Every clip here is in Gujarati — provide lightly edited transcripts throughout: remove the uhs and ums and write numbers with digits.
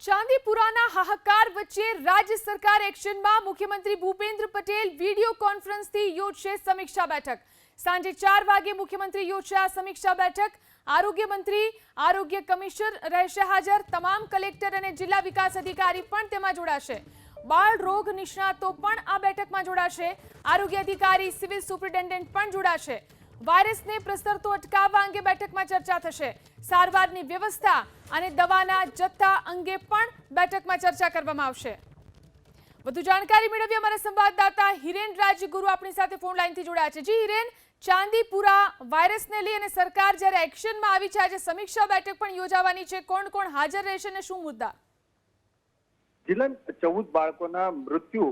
ચાંદીપુરાના હાહાકાર વચ્ચે રાજ્ય સરકાર એક્શનમાં મુખ્યમંત્રી ભૂપેન્દ્ર પટેલ વિડિયો કોન્ફરન્સથી યોજશે સમીક્ષા બેઠક। સાંજે 4 વાગે મુખ્યમંત્રી યોજશે આ સમીક્ષા બેઠક। આરોગ્ય મંત્રી, આરોગ્ય કમિશનર રહેશે હાજર। તમામ કલેક્ટર અને જિલ્લા વિકાસ અધિકારી પણ તેમાં જોડાશે। બાળ રોગ નિષ્ણાતો પણ આ બેઠકમાં જોડાશે। આરોગ્ય અધિકારી, સિવિલ સુપ્રિન્ટેન્ડન્ટ પણ જોડાશે। વાયરસને પ્રસરતો અટકાવવા અંગે બેઠકમાં ચર્ચા થશે। સારવારની વ્યવસ્થા અને દવાના જથ્થા અંગે પણ બેઠકમાં ચર્ચા કરવામાં આવશે। વધુ જાણકારી મેળવી અમારા સંવાદદાતા હિરેન રાજગુરુ આપણી સાથે ફોન લાઈનથી જોડાયા છે। જી હિરેન, ચાંદીપુરા વાયરસને લઈ અને સરકાર જ્યારે એક્શનમાં આવી છે, આજે સમીક્ષા બેઠક પણ યોજાવાની છે, કોણ કોણ હાજર રહેશે અને શું મુદ્દા? જીલન, 14 બાળકોના મૃત્યુ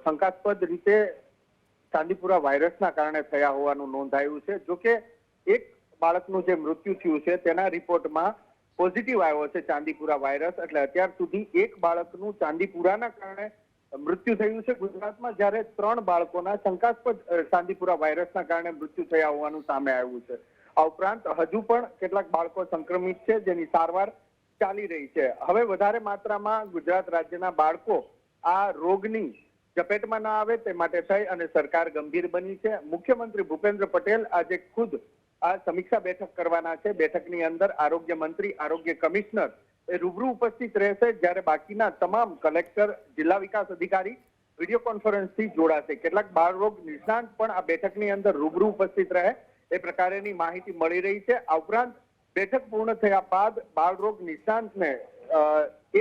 શંકાસ્પદ રીતે ચાંદીપુરા વાયરસના કારણે થયા હોવાનું નોંધાયું છે। જોકે એક બાળકનું જે મૃત્યુ થયું છે તેના રિપોર્ટમાં પોઝિટિવ આવ્યો છે ચાંદીપુરા વાયરસ, એટલે અત્યાર સુધી એક બાળકનું ચાંદીપુરાના કારણે મૃત્યુ થયું છે ગુજરાતમાં, જ્યારે 3 બાળકોના શંકાસ્પદ ચાંદીપુરા વાયરસના કારણે મૃત્યુ થયા હોવાનું સામે આવ્યું છે। આ ઉપરાંત હજુ પણ કેટલાક બાળકો સંક્રમિત છે જેની સારવાર ચાલી રહી છે। હવે વધારે માત્રામાં ગુજરાત રાજ્યના બાળકો આ રોગની ચપેટમાં ના આવે તે માટે થઈ અને સરકાર ગંભીર બની છે। મુખ્યમંત્રી ભૂપેન્દ્ર પટેલ આજે ખુદ આ સમીક્ષા બેઠક કરવાના છે। બેઠકની અંદર આરોગ્ય મંત્રી, આરોગ્ય કમિશનર એ રૂબરૂ ઉપસ્થિત રહેશે, જ્યારે બાકીના તમામ કલેક્ટર, જિલ્લા વિકાસ અધિકારી વિડીયો કોન્ફરન્સથી જોડાશે। કેટલાક બાળ રોગ નિષ્ણાંત પણ આ બેઠકની અંદર રૂબરૂ ઉપસ્થિત રહે એ પ્રકારેની માહિતી મળી રહી છે। આ ઉપરાંત બેઠક પૂર્ણ થયા બાદ બાળ રોગ નિષ્ણાંતને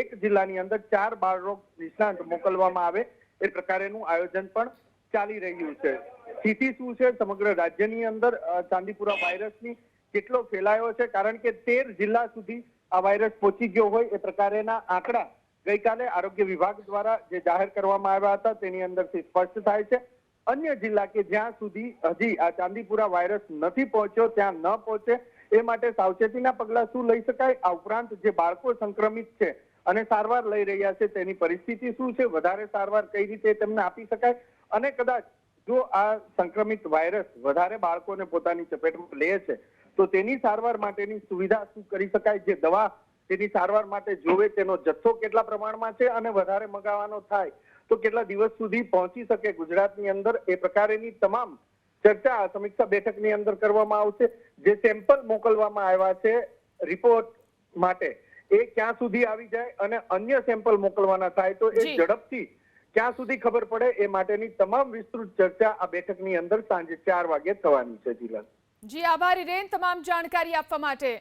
એક જિલ્લાની અંદર 4 બાળ રોગ નિષ્ણાંત મોકલવામાં આવે એ પ્રકારેનું આયોજન પણ ચાલી રહ્યું છે। સ્થિતિ શું છે સમગ્ર રાજ્યની અંદર ચાંદીપુરા વાયરસની, કેટલો ફેલાયો છે, કારણ કે 13 જિલ્લા સુધી આ વાયરસ પહોંચી ગયો હોય એ પ્રકારેના આંકડા ગઈકાલે આરોગ્ય વિભાગ દ્વારા જે જાહેર કરવામાં આવ્યા હતા તેની અંદરથી સ્પષ્ટ થાય છે। અન્ય જિલ્લા કે જ્યાં સુધી હજી આ ચાંદીપુરા વાયરસ નથી પહોંચ્યો ત્યાં ન પહોંચે એ માટે સાવચેતીના પગલાં શું લઈ શકાય, આ ઉપરાંત જે બાળકો સંક્રમિત છે અને સારવાર લઈ રહ્યા છે તેની પરિસ્થિતિ શું છે, વધારે સારવાર કઈ રીતે તેમને આપી શકાય, અને કદાચ જો આ સંક્રમિત વાયરસ વધારે બાળકોને પોતાની ચપેટમાં લે છે તો તેની સારવાર માટેની સુવિધા શું કરી શકાય, જે દવા તેની સારવાર માટે જોવે તેનો જથ્થો કેટલા પ્રમાણમાં છે અને વધારે મગાવવાનો થાય તો કેટલા દિવસ સુધી પહોંચી શકે ગુજરાતની અંદર, એ પ્રકારેની તમામ ચર્ચા આ સમીક્ષા બેઠકની અંદર કરવામાં આવશે। જે સેમ્પલ મોકલવામાં આવ્યા છે રિપોર્ટ માટે એ ક્યાં સુધી આવી જાય અને અન્ય સેમ્પલ મોકલવાના થાય તો એ ઝડપથી ક્યાં સુધી ખબર પડે એ માટેની તમામ વિસ્તૃત ચર્ચા આ બેઠકની અંદર સાંજે 4 વાગે થવાની છે। જીલન જી, આભાર હિરેન તમામ જાણકારી આપવા માટે।